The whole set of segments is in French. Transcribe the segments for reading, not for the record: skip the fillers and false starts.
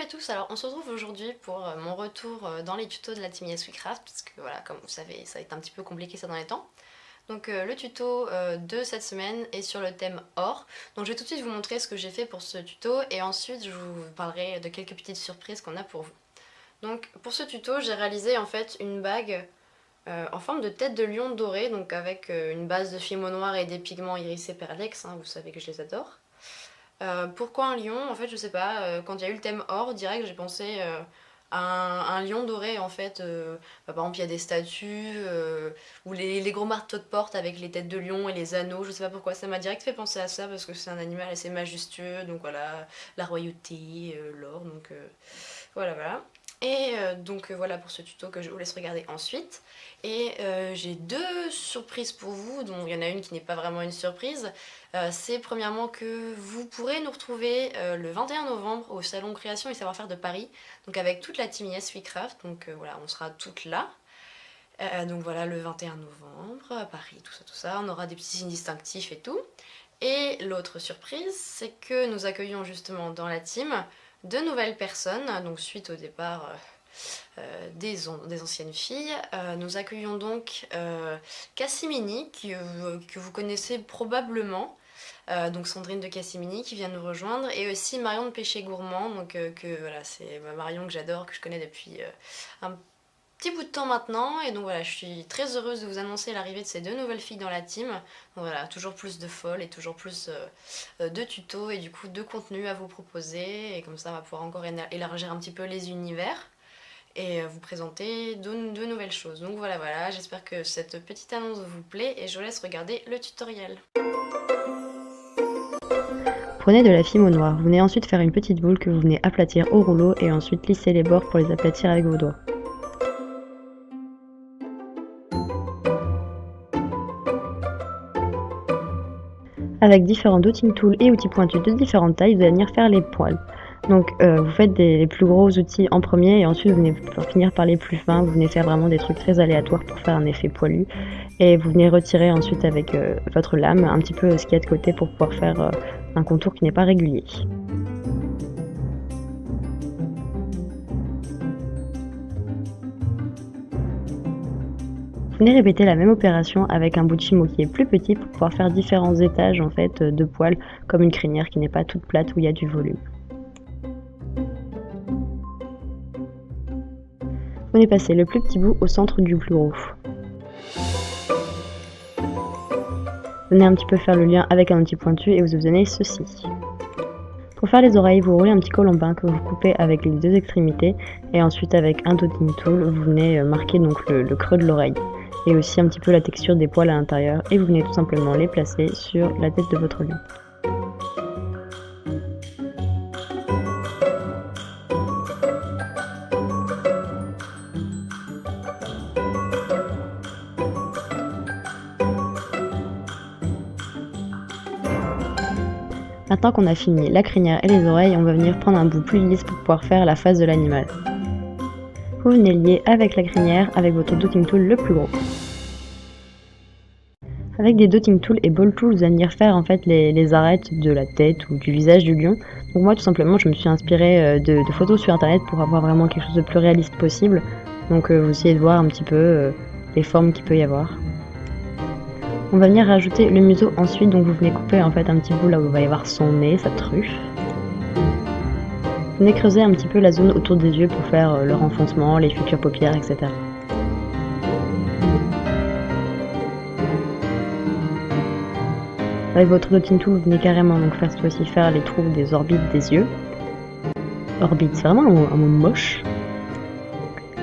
à tous, alors on se retrouve aujourd'hui pour mon retour dans les tutos de la team Yes We Craft, parce que voilà, comme vous savez, ça a été un petit peu compliqué ça dans les temps. Donc le tuto de cette semaine est sur le thème or. Donc je vais tout de suite vous montrer ce que j'ai fait pour ce tuto et ensuite je vous parlerai de quelques petites surprises qu'on a pour vous. Donc pour ce tuto, j'ai réalisé en fait une bague en forme de tête de lion dorée, donc avec une base de fimo noir et des pigments irisés perlex, hein, vous savez que je les adore. Pourquoi un lion? En fait, je sais pas. Quand il y a eu le thème or, direct, j'ai pensé à un lion doré. En fait, par exemple, il y a des statues ou les gros marteaux de porte avec les têtes de lion et les anneaux. Je sais pas pourquoi. Ça m'a direct fait penser à ça parce que c'est un animal assez majestueux. Donc voilà, la royauté, l'or. Donc voilà, voilà. Et donc voilà pour ce tuto que je vous laisse regarder ensuite. Et j'ai deux surprises pour vous, dont il y en a une qui n'est pas vraiment une surprise. C'est premièrement que vous pourrez nous retrouver le 21 novembre au Salon Création et Savoir-faire de Paris, donc avec toute la team Yes We Craft, donc voilà, on sera toutes là. Donc voilà, le 21 novembre, à Paris, tout ça, on aura des petits signes distinctifs et tout. Et l'autre surprise, c'est que nous accueillons justement dans la team de nouvelles personnes, donc suite au départ des anciennes filles. Nous accueillons donc Cassimini, que vous connaissez probablement, donc Sandrine de Cassimini qui vient nous rejoindre, et aussi Marion de Péché Gourmand, donc voilà, c'est Marion que j'adore, que je connais depuis un petit bout de temps maintenant, et donc voilà, je suis très heureuse de vous annoncer l'arrivée de ces deux nouvelles filles dans la team. Donc voilà, toujours plus de folles et toujours plus de tutos et du coup de contenu à vous proposer, et comme ça on va pouvoir encore élargir un petit peu les univers et vous présenter de nouvelles choses. Donc voilà, voilà, j'espère que cette petite annonce vous plaît et je vous laisse regarder le tutoriel. Prenez de la fimo noire, vous venez ensuite faire une petite boule que vous venez aplatir au rouleau et ensuite lisser les bords pour les aplatir avec vos doigts. Avec différents dotting tools et outils pointus de différentes tailles, vous allez venir faire les poils. Donc vous faites les plus gros outils en premier et ensuite vous venez finir par les plus fins. Vous venez faire vraiment des trucs très aléatoires pour faire un effet poilu. Et vous venez retirer ensuite avec votre lame un petit peu ce qu'il y a de côté pour pouvoir faire un contour qui n'est pas régulier. Vous venez répéter la même opération avec un bout de chimo qui est plus petit pour pouvoir faire différents étages en fait de poils, comme une crinière qui n'est pas toute plate où il y a du volume. Vous venez passer le plus petit bout au centre du plus gros. Venez un petit peu faire le lien avec un outil pointu et vous obtenez ceci. Pour faire les oreilles, vous roulez un petit colombin que vous coupez avec les deux extrémités et ensuite avec un dotting tool, vous venez marquer donc le creux de l'oreille et aussi un petit peu la texture des poils à l'intérieur et vous venez tout simplement les placer sur la tête de votre lion. Maintenant qu'on a fini la crinière et les oreilles, on va venir prendre un bout plus lisse pour pouvoir faire la face de l'animal. Vous venez lier avec la crinière avec votre dotting tool le plus gros. Avec des dotting tools et ball tools, vous allez venir faire en fait les arêtes de la tête ou du visage du lion. Donc moi tout simplement je me suis inspirée de photos sur internet pour avoir vraiment quelque chose de plus réaliste possible. Donc vous essayez de voir un petit peu les formes qu'il peut y avoir. On va venir rajouter le museau ensuite, donc vous venez couper en fait un petit bout là où il va y avoir son nez, sa truffe. Vous venez creuser un petit peu la zone autour des yeux pour faire leur enfoncement, les futures paupières, etc. Avec votre dotting tool, vous venez carrément donc faire cette fois-ci faire les trous des orbites des yeux. Orbite, c'est vraiment un mot moche.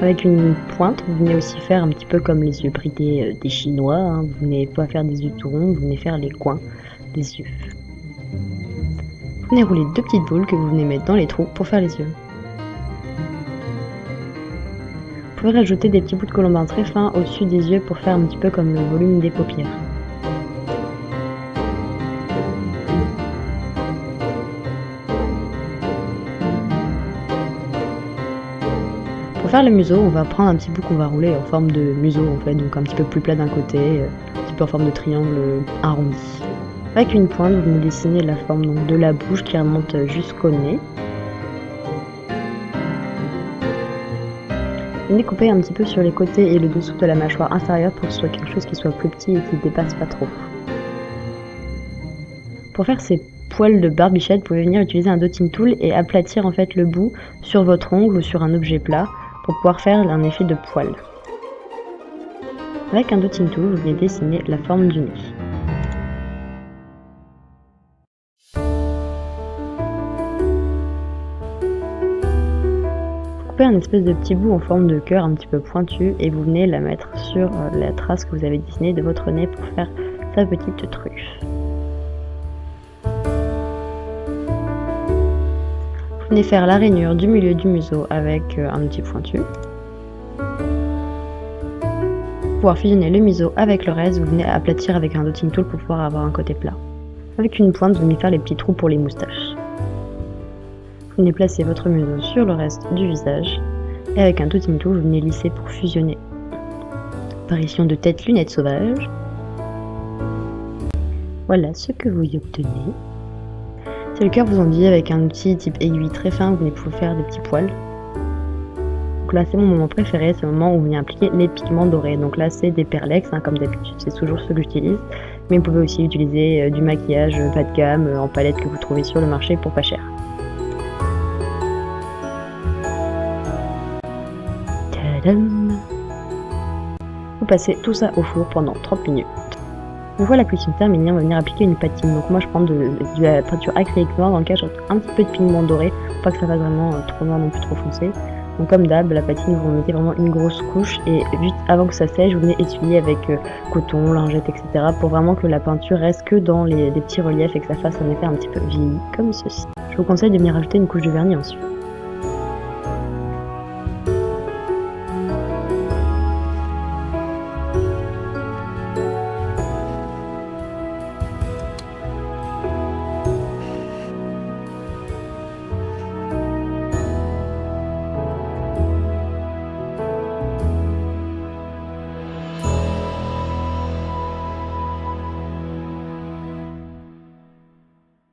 Avec une pointe, vous venez aussi faire un petit peu comme les yeux bridés des Chinois. Hein. Vous venez pas faire des yeux tout ronds, vous venez faire les coins des yeux. Vous venez rouler deux petites boules que vous venez mettre dans les trous pour faire les yeux. Vous pouvez rajouter des petits bouts de colombin très fins au-dessus des yeux pour faire un petit peu comme le volume des paupières. Pour faire le museau, on va prendre un petit bout qu'on va rouler en forme de museau en fait, donc un petit peu plus plat d'un côté, un petit peu en forme de triangle arrondi. Avec une pointe, vous venez dessiner la forme donc, de la bouche qui remonte jusqu'au nez. Venez couper un petit peu sur les côtés et le dessous de la mâchoire inférieure pour que ce soit quelque chose qui soit plus petit et qui ne dépasse pas trop. Pour faire ces poils de barbichette, vous pouvez venir utiliser un dotting tool et aplatir en fait le bout sur votre ongle ou sur un objet plat pour pouvoir faire un effet de poil. Avec un dotting tool, vous venez dessiner la forme du nez. Coupez un espèce de petit bout en forme de cœur un petit peu pointu et vous venez la mettre sur la trace que vous avez dessinée de votre nez pour faire sa petite truffe. Vous venez faire la rainure du milieu du museau avec un outil pointu. Pour pouvoir fusionner le museau avec le reste, vous venez aplatir avec un dotting tool pour pouvoir avoir un côté plat. Avec une pointe, vous venez faire les petits trous pour les moustaches. Vous venez placer votre museau sur le reste du visage et avec un dotting tool, vous venez lisser pour fusionner. Apparition de tête lunettes sauvages. Voilà ce que vous y obtenez. Si le cœur vous envie, avec un outil type aiguille très fin, vous venez pouvoir faire des petits poils. Donc là, c'est mon moment préféré, c'est le moment où vous venez appliquer les pigments dorés. Donc là, c'est des Perlex, comme d'habitude, c'est toujours ce que j'utilise. Mais vous pouvez aussi utiliser du maquillage bas de gamme en palette que vous trouvez sur le marché pour pas cher. Tadam! Vous passez tout ça au four pendant 30 minutes. Une fois la cuisson terminée, on va venir appliquer une patine. Donc moi je prends de la peinture acrylique noire dans laquelle je rajoute un petit peu de pigment doré pour pas que ça fasse vraiment trop noir non plus trop foncé. Donc comme d'hab, la patine, vous mettez vraiment une grosse couche et juste avant que ça sèche, vous venez essuyer avec coton, lingette, etc. pour vraiment que la peinture reste que dans les petits reliefs et que ça fasse un effet un petit peu vieilli comme ceci. Je vous conseille de venir rajouter une couche de vernis ensuite.